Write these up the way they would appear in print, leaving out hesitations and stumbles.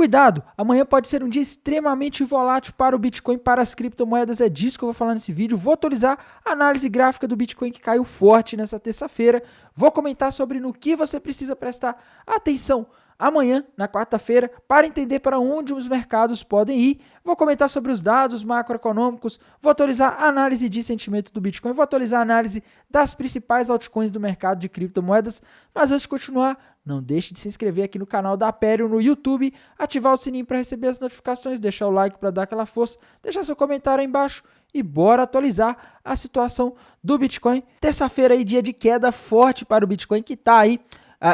cuidado, amanhã pode ser um dia extremamente volátil para o Bitcoin, para as criptomoedas, é disso que eu vou falar nesse vídeo. Vou atualizar a análise gráfica do Bitcoin que caiu forte nessa terça-feira. Vou comentar sobre no que você precisa prestar atenção amanhã, na quarta-feira, para entender para onde os mercados podem ir. Vou comentar sobre os dados macroeconômicos, vou atualizar a análise de sentimento do Bitcoin, vou atualizar a análise das principais altcoins do mercado de criptomoedas. Mas antes de continuar, não deixe de se inscrever aqui no canal da Aperio no YouTube, ativar o sininho para receber as notificações, deixar o like para dar aquela força, deixar seu comentário aí embaixo e bora atualizar a situação do Bitcoin. Terça-feira aí, dia de queda forte para o Bitcoin, que está aí.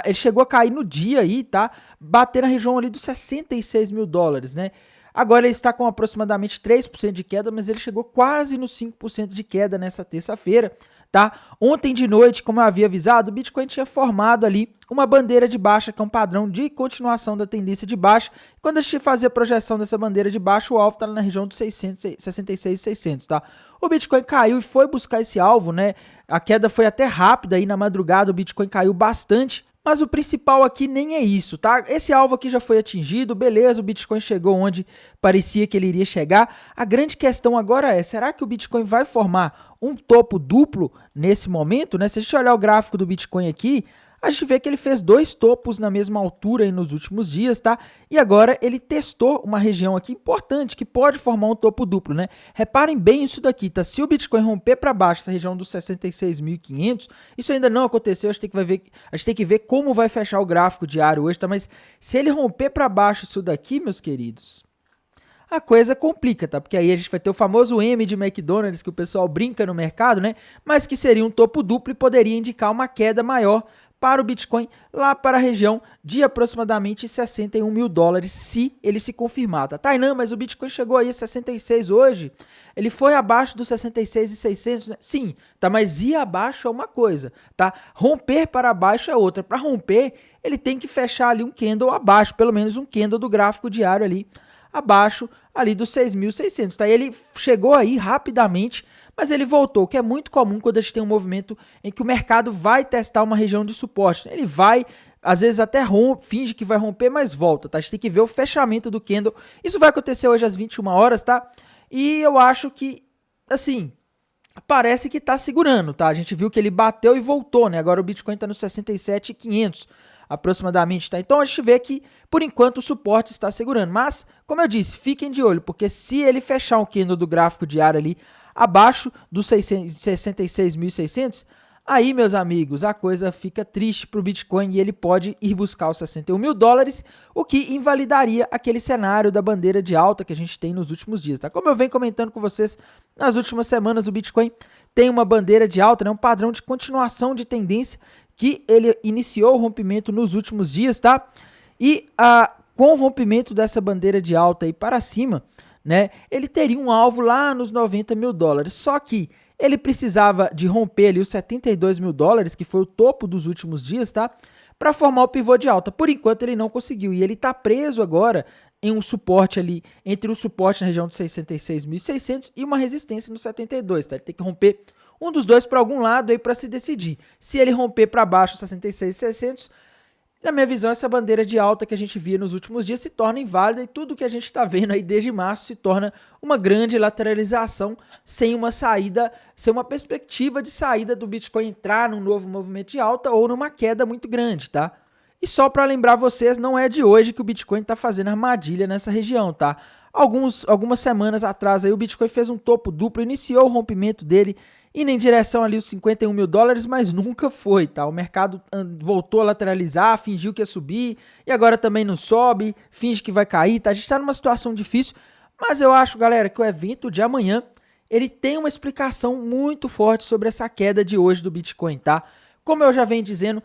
Ele chegou a cair no dia aí, tá? Bater na região ali dos 66 mil dólares, né? Agora ele está com aproximadamente 3% de queda, mas ele chegou quase nos 5% de queda nessa terça-feira, tá? Ontem de noite, como eu havia avisado, o Bitcoin tinha formado ali uma bandeira de baixa, que é um padrão de continuação da tendência de baixa. Quando a gente fazia a projeção dessa bandeira de baixa, o alvo está na região dos 66,600, tá? O Bitcoin caiu e foi buscar esse alvo, né? A queda foi até rápida aí na madrugada, o Bitcoin caiu bastante. Mas o principal aqui nem é isso, tá? Esse alvo aqui já foi atingido, beleza, o Bitcoin chegou onde parecia que ele iria chegar. A grande questão agora é, será que o Bitcoin vai formar um topo duplo nesse momento, né? Se a gente olhar o gráfico do Bitcoin aqui, a gente vê que ele fez dois topos na mesma altura aí nos últimos dias, tá? E agora ele testou uma região aqui importante que pode formar um topo duplo, né? Reparem bem isso daqui, tá? Se o Bitcoin romper para baixo essa região dos 66.500, isso ainda não aconteceu, a gente tem que ver como vai fechar o gráfico diário hoje, tá? Mas se ele romper para baixo isso daqui, meus queridos, a coisa complica, tá? Porque aí a gente vai ter o famoso M de McDonald's, que o pessoal brinca no mercado, né? Mas que seria um topo duplo e poderia indicar uma queda maior para o Bitcoin lá para a região de aproximadamente 61 mil dólares, se ele se confirmar, tá? Tainan, mas o Bitcoin chegou aí a 66 hoje, ele foi abaixo dos 66.600, né? Sim, tá? Mas ir abaixo é uma coisa, tá? Romper para baixo é outra. Para romper, ele tem que fechar ali um candle abaixo, pelo menos um candle do gráfico diário ali, abaixo ali dos 6.600, tá? Ele chegou aí rapidamente, mas ele voltou, que é muito comum quando a gente tem um movimento em que o mercado vai testar uma região de suporte. Ele vai, às vezes até finge que vai romper, mas volta, tá? A gente tem que ver o fechamento do candle. Isso vai acontecer hoje às 21 horas, tá? E eu acho que, assim, parece que tá segurando, tá? A gente viu que ele bateu e voltou, né? Agora o Bitcoin tá nos 67.500 aproximadamente, tá? Então a gente vê que, por enquanto, o suporte está segurando. Mas, como eu disse, fiquem de olho, porque se ele fechar um candle do gráfico diário ali abaixo dos 66.600, aí, meus amigos, a coisa fica triste para o Bitcoin e ele pode ir buscar os 61 mil dólares, o que invalidaria aquele cenário da bandeira de alta que a gente tem nos últimos dias, tá? Como eu venho comentando com vocês, nas últimas semanas o Bitcoin tem uma bandeira de alta, né? Um padrão de continuação de tendência que ele iniciou o rompimento nos últimos dias, tá? E com o rompimento dessa bandeira de alta aí para cima, né, ele teria um alvo lá nos 90 mil dólares, só que ele precisava de romper ali os 72 mil dólares, que foi o topo dos últimos dias, tá? Para formar o pivô de alta. Por enquanto ele não conseguiu e ele está preso agora em um suporte ali, entre o suporte na região de 66.600 e uma resistência no 72, tá? Ele tem que romper um dos dois para algum lado aí para se decidir. Se ele romper para baixo 66.600, na minha visão, essa bandeira de alta que a gente via nos últimos dias se torna inválida e tudo que a gente está vendo aí desde março se torna uma grande lateralização sem uma saída, sem uma perspectiva de saída do Bitcoin entrar num novo movimento de alta ou numa queda muito grande, tá? E só para lembrar vocês, não é de hoje que o Bitcoin está fazendo armadilha nessa região, tá? Algumas semanas atrás aí o Bitcoin fez um topo duplo, iniciou o rompimento dele indo em direção ali os 51 mil dólares, mas nunca foi, tá? O mercado voltou a lateralizar, fingiu que ia subir, e agora também não sobe, finge que vai cair, tá? A gente tá numa situação difícil, mas eu acho, galera, que o evento de amanhã, ele tem uma explicação muito forte sobre essa queda de hoje do Bitcoin, tá? Como eu já venho dizendo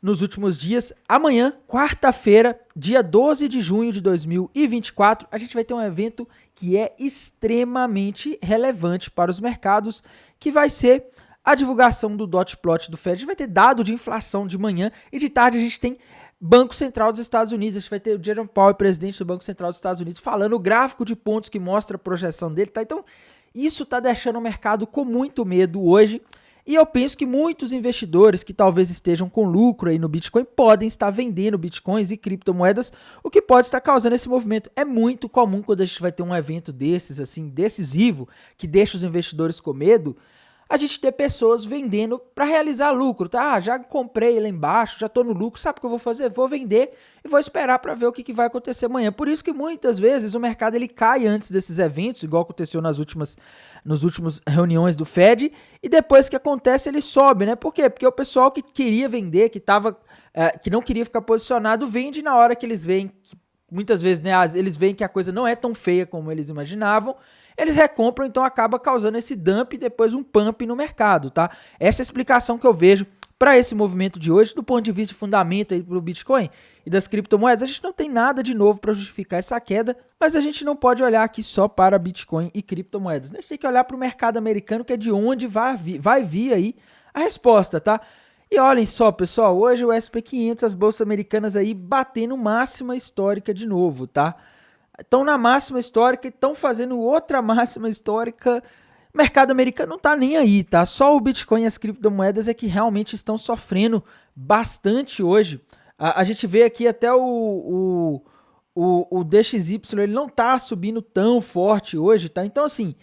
nos últimos dias, amanhã, quarta-feira, dia 12 de junho de 2024, a gente vai ter um evento que é extremamente relevante para os mercados, que vai ser a divulgação do dot plot do Fed. A gente vai ter dado de inflação de manhã e de tarde a gente tem Banco Central dos Estados Unidos. A gente vai ter o Jerome Powell, presidente do Banco Central dos Estados Unidos, falando o gráfico de pontos que mostra a projeção dele, tá? Então, isso tá deixando o mercado com muito medo hoje. E eu penso que muitos investidores que talvez estejam com lucro aí no Bitcoin podem estar vendendo Bitcoins e criptomoedas, o que pode estar causando esse movimento. É muito comum quando a gente vai ter um evento desses, assim, decisivo, que deixa os investidores com medo, a gente ter pessoas vendendo para realizar lucro, tá? Ah, já comprei lá embaixo, já estou no lucro, sabe o que eu vou fazer? Vou vender e vou esperar para ver o que vai acontecer amanhã. Por isso que muitas vezes o mercado ele cai antes desses eventos, igual aconteceu nas últimas reuniões do Fed, e depois que acontece ele sobe, né? Por quê? Porque o pessoal que queria vender, que não queria ficar posicionado, vende na hora que eles veem, que muitas vezes, né, eles veem que a coisa não é tão feia como eles imaginavam, eles recompram, então acaba causando esse dump e depois um pump no mercado, tá? Essa é a explicação que eu vejo para esse movimento de hoje, do ponto de vista de fundamento aí pro Bitcoin e das criptomoedas. A gente não tem nada de novo para justificar essa queda, mas a gente não pode olhar aqui só para Bitcoin e criptomoedas. A gente tem que olhar para o mercado americano, que é de onde vai vir aí a resposta, tá? E olhem só, pessoal, hoje o SP500, as bolsas americanas aí batendo máxima histórica de novo, tá? Estão na máxima histórica e estão fazendo outra máxima histórica. O mercado americano não tá nem aí, tá? Só o Bitcoin e as criptomoedas é que realmente estão sofrendo bastante hoje. A gente vê aqui até o DXY, ele não tá subindo tão forte hoje, tá? Então, assim,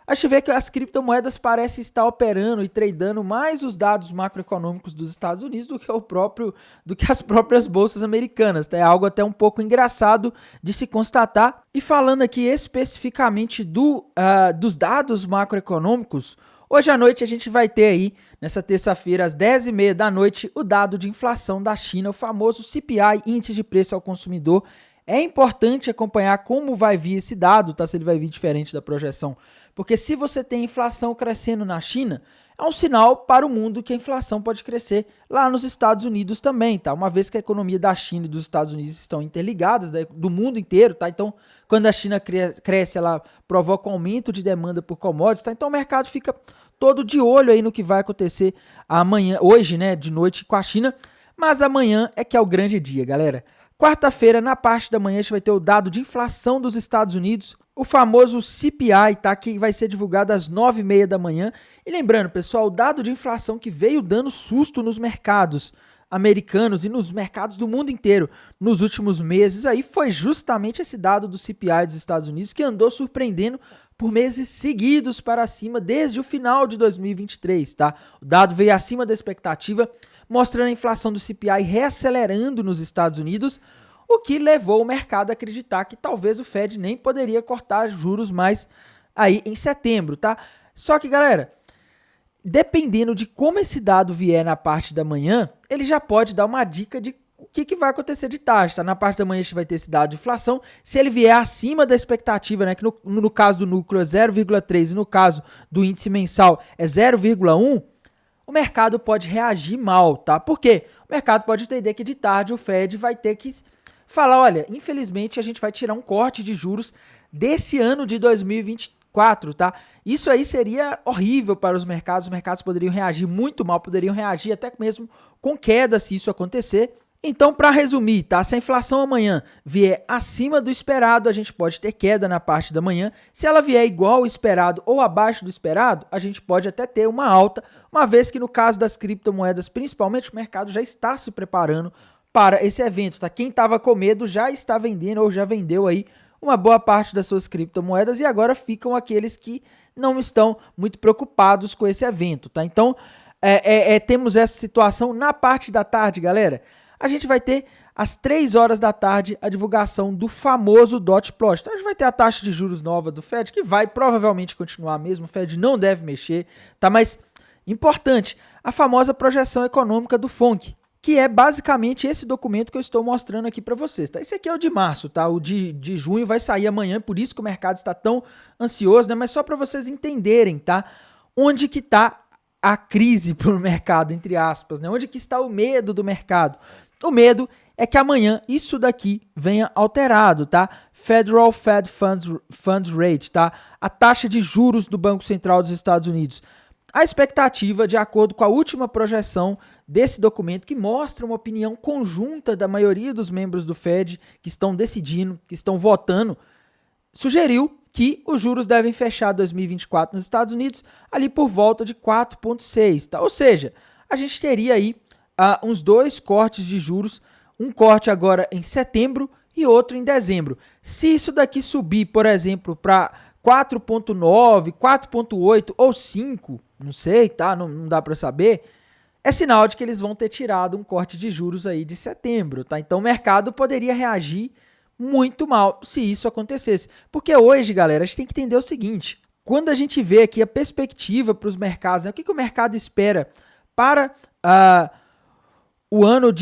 a gente vê que as criptomoedas parecem estar operando e tradando mais os dados macroeconômicos dos Estados Unidos do que as próprias bolsas americanas. Tá? É algo até um pouco engraçado de se constatar. E falando aqui especificamente dos dados macroeconômicos, hoje à noite a gente vai ter aí, nessa terça-feira, às 10h30 da noite, o dado de inflação da China, o famoso CPI, Índice de Preço ao Consumidor. É importante acompanhar como vai vir esse dado, tá? Se ele vai vir diferente da projeção. Porque se você tem inflação crescendo na China, é um sinal para o mundo que a inflação pode crescer lá nos Estados Unidos também, tá? Uma vez que a economia da China e dos Estados Unidos estão interligadas, do mundo inteiro, tá? Então, quando a China cresce, ela provoca um aumento de demanda por commodities, tá? Então, o mercado fica todo de olho aí no que vai acontecer amanhã, hoje, né, de noite com a China. Mas amanhã é que é o grande dia, galera. Quarta-feira, na parte da manhã, a gente vai ter o dado de inflação dos Estados Unidos, o famoso CPI, tá? Que vai ser divulgado às 9h30 da manhã. E lembrando, pessoal, o dado de inflação que veio dando susto nos mercados americanos e nos mercados do mundo inteiro nos últimos meses aí foi justamente esse dado do CPI dos Estados Unidos, que andou surpreendendo por meses seguidos para cima desde o final de 2023, tá? O dado veio acima da expectativa, mostrando a inflação do CPI reacelerando nos Estados Unidos, o que levou o mercado a acreditar que talvez o Fed nem poderia cortar juros mais aí em setembro, tá? Só que, galera, dependendo de como esse dado vier na parte da manhã, ele já pode dar uma dica de o que vai acontecer de taxa, tá? Na parte da manhã a gente vai ter esse dado de inflação. Se ele vier acima da expectativa, né, que no caso do núcleo é 0,3 e no caso do índice mensal é 0,1, o mercado pode reagir mal, tá? Por quê? O mercado pode entender que de tarde o Fed vai ter que falar, olha, infelizmente a gente vai tirar um corte de juros desse ano de 2024, tá? Isso aí seria horrível para os mercados poderiam reagir muito mal, poderiam reagir até mesmo com queda se isso acontecer. Então, para resumir, tá? Se a inflação amanhã vier acima do esperado, a gente pode ter queda na parte da manhã. Se ela vier igual ao esperado ou abaixo do esperado, a gente pode até ter uma alta, uma vez que no caso das criptomoedas, principalmente, o mercado já está se preparando para esse evento, tá? Quem estava com medo já está vendendo ou já vendeu aí uma boa parte das suas criptomoedas e agora ficam aqueles que não estão muito preocupados com esse evento, tá? Então, temos essa situação na parte da tarde, galera. A gente vai ter às 3 horas da tarde a divulgação do famoso dot plot. Então a gente vai ter a taxa de juros nova do Fed, que vai provavelmente continuar mesmo, o Fed não deve mexer, tá? Mas, importante, a famosa projeção econômica do FONC, que é basicamente esse documento que eu estou mostrando aqui para vocês, tá? Esse aqui é o de março, tá? O de junho vai sair amanhã, por isso que o mercado está tão ansioso, né? Mas só para vocês entenderem, tá? Onde que tá a crise pro mercado, entre aspas, né? Onde que está o medo do mercado? O medo é que amanhã isso daqui venha alterado, tá? Federal Fed Funds Rate, tá? A taxa de juros do Banco Central dos Estados Unidos. A expectativa, de acordo com a última projeção desse documento, que mostra uma opinião conjunta da maioria dos membros do Fed que estão decidindo, que estão votando, sugeriu que os juros devem fechar 2024 nos Estados Unidos ali por volta de 4,6, tá? Ou seja, a gente teria aí uns 2 cortes de juros, um corte agora em setembro e outro em dezembro. Se isso daqui subir, por exemplo, para 4,9, 4,8 ou 5, não sei, tá? Não dá para saber. É sinal de que eles vão ter tirado um corte de juros aí de setembro, tá? Então o mercado poderia reagir muito mal se isso acontecesse. Porque hoje, galera, a gente tem que entender o seguinte: quando a gente vê aqui a perspectiva para os mercados, né, o que o mercado espera para o ano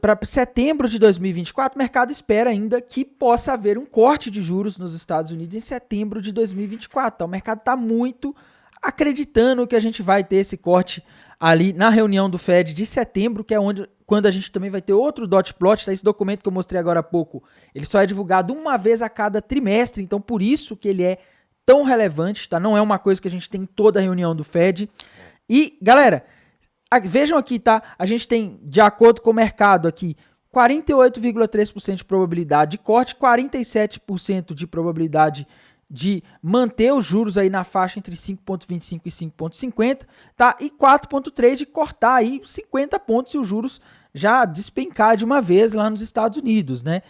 para setembro de 2024, o mercado espera ainda que possa haver um corte de juros nos Estados Unidos em setembro de 2024. Então, o mercado está muito acreditando que a gente vai ter esse corte ali na reunião do Fed de setembro, que é quando a gente também vai ter outro dot plot, tá? Esse documento que eu mostrei agora há pouco, ele só é divulgado uma vez a cada trimestre, então por isso que ele é tão relevante, tá? Não é uma coisa que a gente tem em toda a reunião do Fed. E, galera, vejam aqui, tá? A gente tem, de acordo com o mercado aqui, 48,3% de probabilidade de corte, 47% de probabilidade de manter os juros aí na faixa entre 5,25 e 5,50, tá? E 4,3 de cortar aí 50 pontos e os juros já despencar de uma vez lá nos Estados Unidos, né?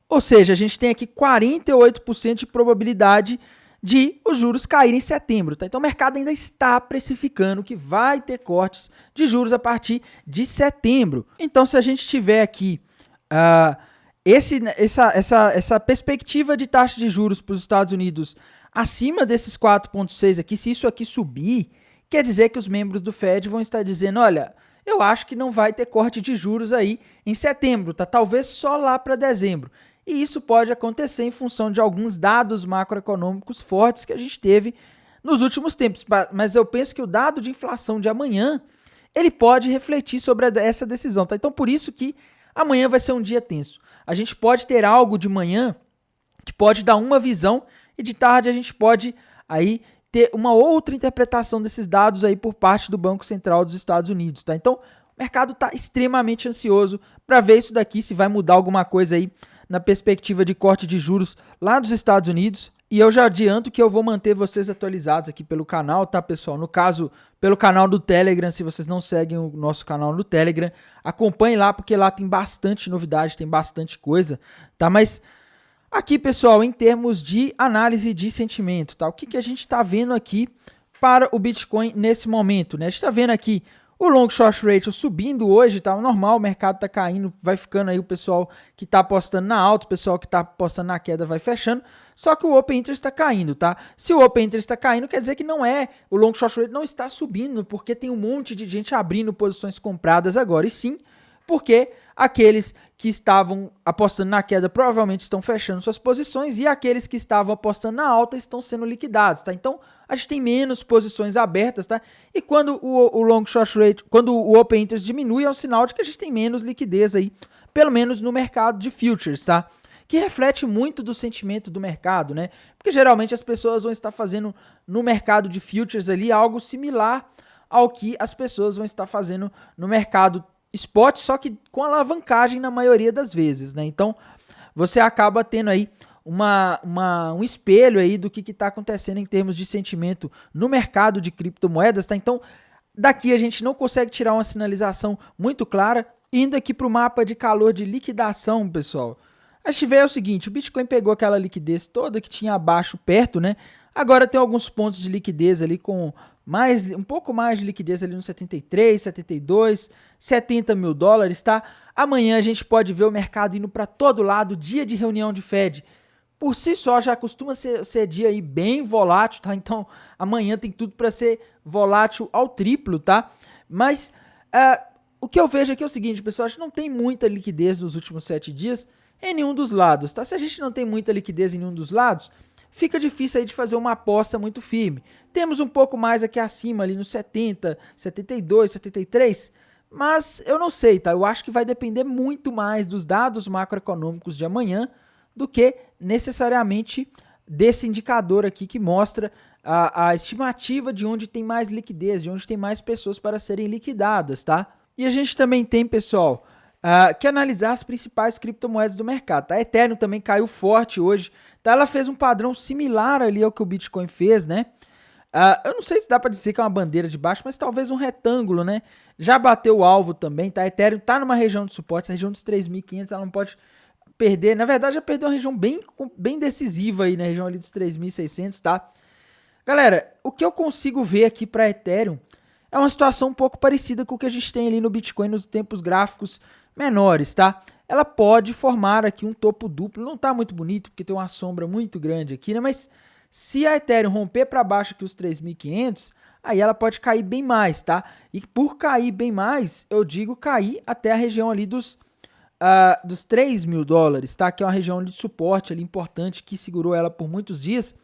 Ou seja, a gente tem aqui 48% de probabilidade de os juros caírem em setembro, tá? Então o mercado ainda está precificando que vai ter cortes de juros a partir de setembro. Então se a gente tiver aqui essa perspectiva de taxa de juros para os Estados Unidos acima desses 4,6 aqui, se isso aqui subir, quer dizer que os membros do Fed vão estar dizendo, olha, eu acho que não vai ter corte de juros aí em setembro, tá? Talvez só lá para dezembro. E isso pode acontecer em função de alguns dados macroeconômicos fortes que a gente teve nos últimos tempos. Mas eu penso que o dado de inflação de amanhã, ele pode refletir sobre essa decisão, tá? Então por isso que amanhã vai ser um dia tenso. A gente pode ter algo de manhã que pode dar uma visão e de tarde a gente pode aí ter uma outra interpretação desses dados aí por parte do Banco Central dos Estados Unidos, tá? Então, o mercado está extremamente ansioso para ver isso daqui, se vai mudar alguma coisa aí na perspectiva de corte de juros lá dos Estados Unidos. E eu já adianto que eu vou manter vocês atualizados aqui pelo canal, tá, pessoal? No caso, pelo canal do Telegram, se vocês não seguem o nosso canal no Telegram, acompanhe lá, porque lá tem bastante novidade, tem bastante coisa, tá? Mas aqui, pessoal, em termos de análise de sentimento, tá? O que a gente está vendo aqui para o Bitcoin nesse momento, né? A gente está vendo aqui o long short ratio subindo hoje, tá normal, o mercado tá caindo, vai ficando aí o pessoal que tá apostando na alta, o pessoal que tá apostando na queda vai fechando, só que o open interest tá caindo, tá? Se o open interest tá caindo, quer dizer que o long short ratio não está subindo, porque tem um monte de gente abrindo posições compradas agora, e sim, porque aqueles que estavam apostando na queda provavelmente estão fechando suas posições e aqueles que estavam apostando na alta estão sendo liquidados, tá? Então, a gente tem menos posições abertas, tá? E quando o long short rate, quando o open interest diminui, é um sinal de que a gente tem menos liquidez aí, pelo menos no mercado de futures, tá? Que reflete muito do sentimento do mercado, né? Porque geralmente as pessoas vão estar fazendo no mercado de futures ali algo similar ao que as pessoas vão estar fazendo no mercado spot, só que com alavancagem na maioria das vezes, né? Então, você acaba tendo aí um espelho aí do que está acontecendo em termos de sentimento no mercado de criptomoedas, tá? Então, daqui a gente não consegue tirar uma sinalização muito clara. Indo aqui para o mapa de calor de liquidação, pessoal, a gente vê o seguinte, o Bitcoin pegou aquela liquidez toda que tinha abaixo perto, né? Agora tem alguns pontos de liquidez ali com um pouco mais de liquidez ali no 73, 72, 70 mil dólares, tá? Amanhã a gente pode ver o mercado indo para todo lado, dia de reunião de Fed. Por si só já costuma ser dia aí bem volátil, tá? Então amanhã tem tudo para ser volátil ao triplo, tá? Mas o que eu vejo aqui é o seguinte, pessoal, a gente não tem muita liquidez nos últimos 7 dias em nenhum dos lados, tá? Se a gente não tem muita liquidez em nenhum dos lados, fica difícil aí de fazer uma aposta muito firme. Temos um pouco mais aqui acima, ali no 70, 72, 73, mas eu não sei, tá? Eu acho que vai depender muito mais dos dados macroeconômicos de amanhã do que necessariamente desse indicador aqui que mostra a estimativa de onde tem mais liquidez, de onde tem mais pessoas para serem liquidadas, tá? E a gente também tem, pessoal, que analisar as principais criptomoedas do mercado. Tá? A Ethereum também caiu forte hoje. Tá? Ela fez um padrão similar ali ao que o Bitcoin fez, né? Eu não sei se dá para dizer que é uma bandeira de baixo, mas talvez um retângulo, né? Já bateu o alvo também, tá? A Ethereum tá numa região de suporte, essa região dos 3.500, ela não pode perder. Na verdade, já perdeu uma região bem decisiva aí, na região ali dos 3.600, tá? Galera, o que eu consigo ver aqui para Ethereum é uma situação um pouco parecida com o que a gente tem ali no Bitcoin nos tempos gráficos menores, tá? Ela pode formar aqui um topo duplo, não tá muito bonito, porque tem uma sombra muito grande aqui, né? Mas se a Ethereum romper para baixo aqui os 3.500, aí ela pode cair bem mais, tá? E por cair bem mais, eu digo cair até a região ali dos $3.000, tá? Que é uma região de suporte ali importante que segurou ela por muitos dias.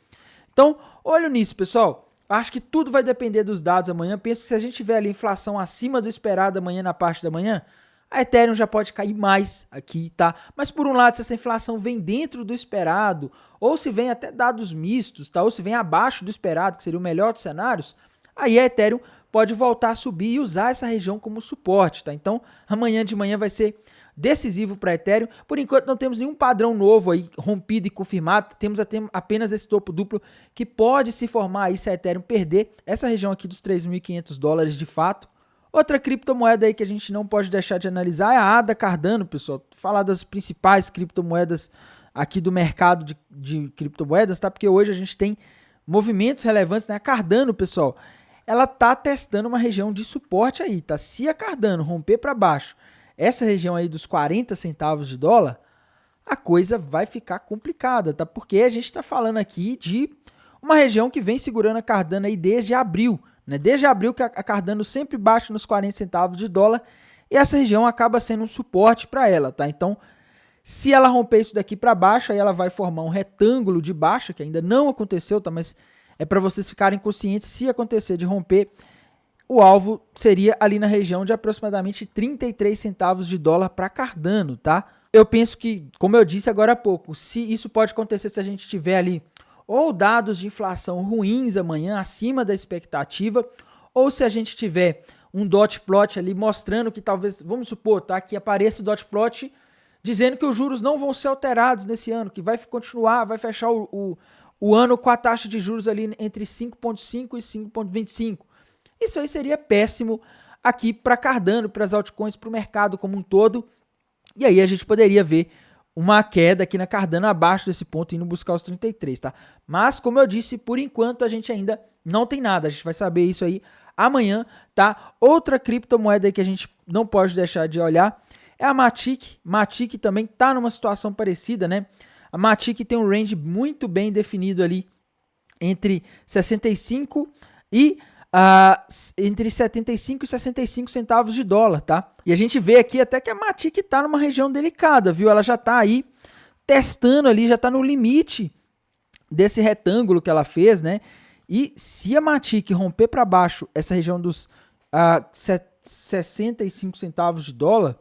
Então, olho nisso, pessoal. Acho que tudo vai depender dos dados amanhã. Penso que se a gente tiver ali inflação acima do esperado amanhã na parte da manhã, a Ethereum já pode cair mais aqui, tá? Mas por um lado, se essa inflação vem dentro do esperado, ou se vem até dados mistos, tá? Ou se vem abaixo do esperado, que seria o melhor dos cenários, aí a Ethereum pode voltar a subir e usar essa região como suporte, tá? Então, amanhã de manhã vai ser decisivo para Ethereum. Por enquanto não temos nenhum padrão novo aí rompido e confirmado, temos apenas esse topo duplo que pode se formar aí se a Ethereum perder essa região aqui dos $3.500 de fato. Outra criptomoeda aí que a gente não pode deixar de analisar é a ADA Cardano, pessoal. Vou falar das principais criptomoedas aqui do mercado de criptomoedas, tá? Porque hoje a gente tem movimentos relevantes, né? A Cardano, pessoal, ela tá testando uma região de suporte aí, tá? Se a Cardano romper para baixo essa região aí dos 40 centavos de dólar, a coisa vai ficar complicada, tá? Porque a gente está falando aqui de uma região que vem segurando a Cardano aí desde abril, né? Desde abril que a Cardano sempre baixa nos 40 centavos de dólar e essa região acaba sendo um suporte para ela, tá? Então, se ela romper isso daqui para baixo, aí ela vai formar um retângulo de baixa, que ainda não aconteceu, tá? Mas é para vocês ficarem conscientes, se acontecer de romper, o alvo seria ali na região de aproximadamente 33 centavos de dólar para Cardano, tá? Eu penso que, como eu disse agora há pouco, se isso pode acontecer se a gente tiver ali ou dados de inflação ruins amanhã, acima da expectativa, ou se a gente tiver um dot plot ali mostrando que talvez, vamos supor, tá, que apareça o dot plot dizendo que os juros não vão ser alterados nesse ano, que vai continuar, vai fechar o ano com a taxa de juros ali entre 5,5 e 5,25. Isso aí seria péssimo aqui para Cardano, para as altcoins, para o mercado como um todo. E aí a gente poderia ver uma queda aqui na Cardano abaixo desse ponto, indo buscar os 33, tá? Mas, como eu disse, por enquanto a gente ainda não tem nada. A gente vai saber isso aí amanhã, tá? Outra criptomoeda aí que a gente não pode deixar de olhar é a Matic. Matic também tá numa situação parecida, né? A Matic tem um range muito bem definido ali entre 65 e entre 75 e 65 centavos de dólar, tá? E a gente vê aqui até que a Matic tá numa região delicada, viu? Ela já tá aí testando ali, já tá no limite desse retângulo que ela fez, né? E se a Matic romper para baixo essa região dos 65 centavos de dólar,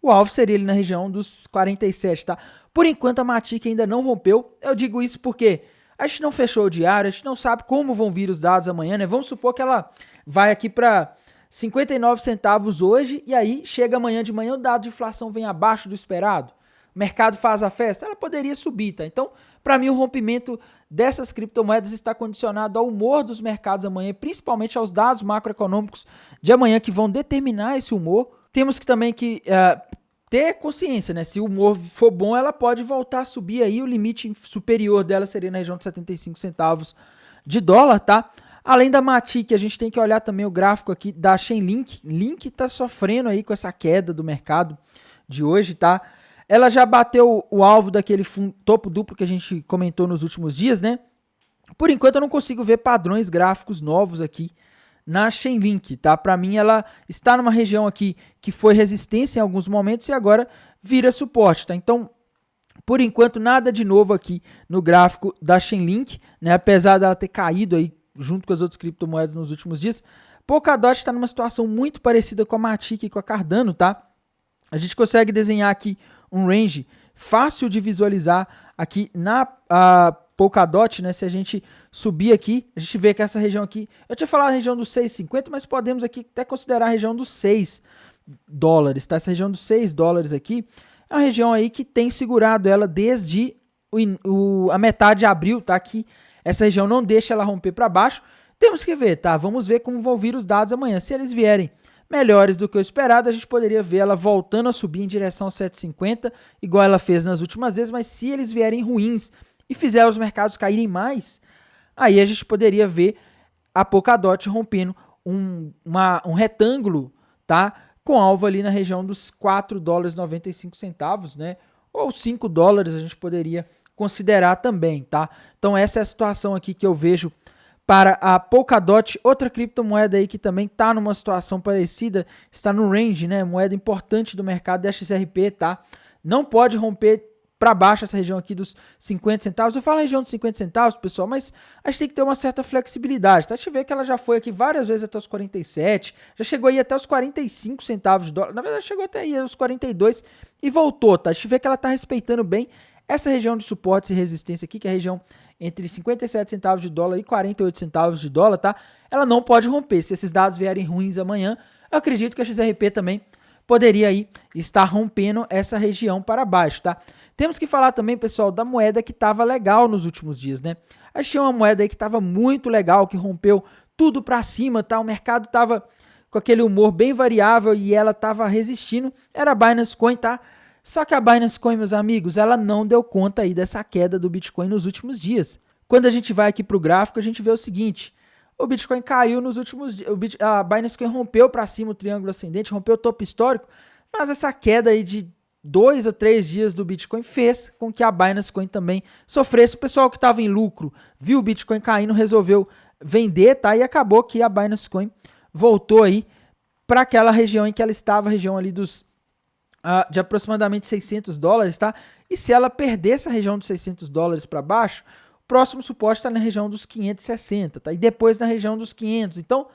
o alvo seria ali na região dos 47, tá? Por enquanto a Matic ainda não rompeu. Eu digo isso porque a gente não fechou o diário, a gente não sabe como vão vir os dados amanhã, né? Vamos supor que ela vai aqui para 59 centavos hoje e aí chega amanhã de manhã o dado de inflação vem abaixo do esperado. O mercado faz a festa, ela poderia subir, tá? Então, para mim, o rompimento dessas criptomoedas está condicionado ao humor dos mercados amanhã, principalmente aos dados macroeconômicos de amanhã que vão determinar esse humor. Temos que também ter consciência, né? Se o humor for bom, ela pode voltar a subir aí, o limite superior dela seria na região de 75 centavos de dólar, tá? Além da Matic, a gente tem que olhar também o gráfico aqui da Chainlink. Link tá sofrendo aí com essa queda do mercado de hoje, tá? Ela já bateu o alvo daquele topo duplo que a gente comentou nos últimos dias, né? Por enquanto eu não consigo ver padrões gráficos novos aqui na Chainlink, tá? Para mim ela está numa região aqui que foi resistência em alguns momentos e agora vira suporte, tá? Então, por enquanto nada de novo aqui no gráfico da Chainlink, né? Apesar dela ter caído aí junto com as outras criptomoedas nos últimos dias, Polkadot está numa situação muito parecida com a Matic e com a Cardano, tá? A gente consegue desenhar aqui um range fácil de visualizar aqui na Polkadot, né? Se a gente subir aqui, a gente vê que essa região aqui, eu tinha falado a região dos 6,50, mas podemos aqui até considerar a região dos 6, dólares, tá? Essa região dos 6 dólares aqui é uma região aí que tem segurado ela desde a metade de abril, tá? Que essa região não deixa ela romper para baixo. Temos que ver, tá? Vamos ver como vão vir os dados amanhã. Se eles vierem melhores do que o esperado, a gente poderia ver ela voltando a subir em direção aos 7,50, igual ela fez nas últimas vezes, mas se eles vierem ruins e fizer os mercados caírem mais, aí a gente poderia ver a Polkadot rompendo um retângulo, tá? Com alvo ali na região dos 4 dólares 95 centavos, né? Ou 5 dólares a gente poderia considerar também, tá? Então essa é a situação aqui que eu vejo para a Polkadot, outra criptomoeda aí que também está numa situação parecida, está no range, né? Moeda importante do mercado da XRP, tá? Não pode romper para baixo essa região aqui dos 50 centavos. Eu falo região dos 50 centavos, pessoal, mas a gente tem que ter uma certa flexibilidade, tá? A gente vê que ela já foi aqui várias vezes até os 47, já chegou aí até os 45 centavos de dólar, na verdade chegou até aí aos 42 e voltou, tá? A gente vê que ela está respeitando bem essa região de suporte e resistência aqui, que é a região entre 57 centavos de dólar e 48 centavos de dólar, tá? Ela não pode romper. Se esses dados vierem ruins amanhã, eu acredito que a XRP também poderia aí estar rompendo essa região para baixo, tá? Temos que falar também, pessoal, da moeda que estava legal nos últimos dias, né? A gente tinha uma moeda aí que estava muito legal, que rompeu tudo para cima, tá? O mercado estava com aquele humor bem variável e ela estava resistindo. Era a Binance Coin, tá? Só que a Binance Coin, meus amigos, ela não deu conta aí dessa queda do Bitcoin nos últimos dias. Quando a gente vai aqui para o gráfico, a gente vê o seguinte: o Bitcoin caiu nos últimos dias, a Binance Coin rompeu para cima o triângulo ascendente, rompeu o topo histórico, mas essa queda aí de 2 ou 3 dias do Bitcoin fez com que a Binance Coin também sofresse. O pessoal que estava em lucro viu o Bitcoin caindo, resolveu vender, tá? E acabou que a Binance Coin voltou aí para aquela região em que ela estava, a região ali de aproximadamente 600 dólares, tá? E se ela perder essa região dos 600 dólares para baixo, o próximo suporte está na região dos 560, tá? E depois na região dos 500. Então,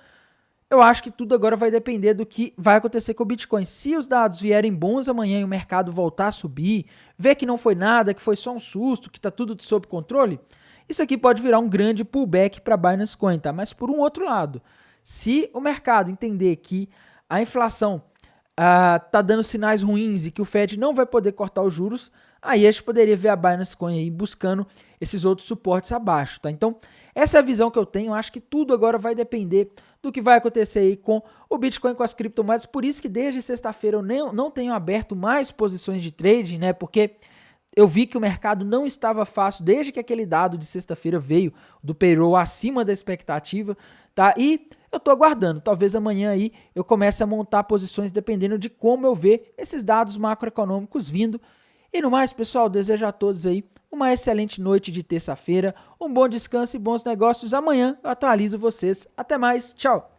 eu acho que tudo agora vai depender do que vai acontecer com o Bitcoin. Se os dados vierem bons amanhã e o mercado voltar a subir, ver que não foi nada, que foi só um susto, que está tudo sob controle, isso aqui pode virar um grande pullback para a Binance Coin, tá? Mas por um outro lado, se o mercado entender que a inflação tá dando sinais ruins e que o Fed não vai poder cortar os juros, aí a gente poderia ver a Binance Coin aí buscando esses outros suportes abaixo, tá? Então, essa é a visão que eu tenho. Eu acho que tudo agora vai depender do que vai acontecer aí com o Bitcoin, com as criptomoedas. Por isso que desde sexta-feira eu não tenho aberto mais posições de trading, né? Porque eu vi que o mercado não estava fácil desde que aquele dado de sexta-feira veio do payroll acima da expectativa, tá? E eu tô aguardando, talvez amanhã aí eu comece a montar posições dependendo de como eu ver esses dados macroeconômicos vindo. E no mais, pessoal, desejo a todos aí uma excelente noite de terça-feira, um bom descanso e bons negócios. Amanhã eu atualizo vocês. Até mais, tchau!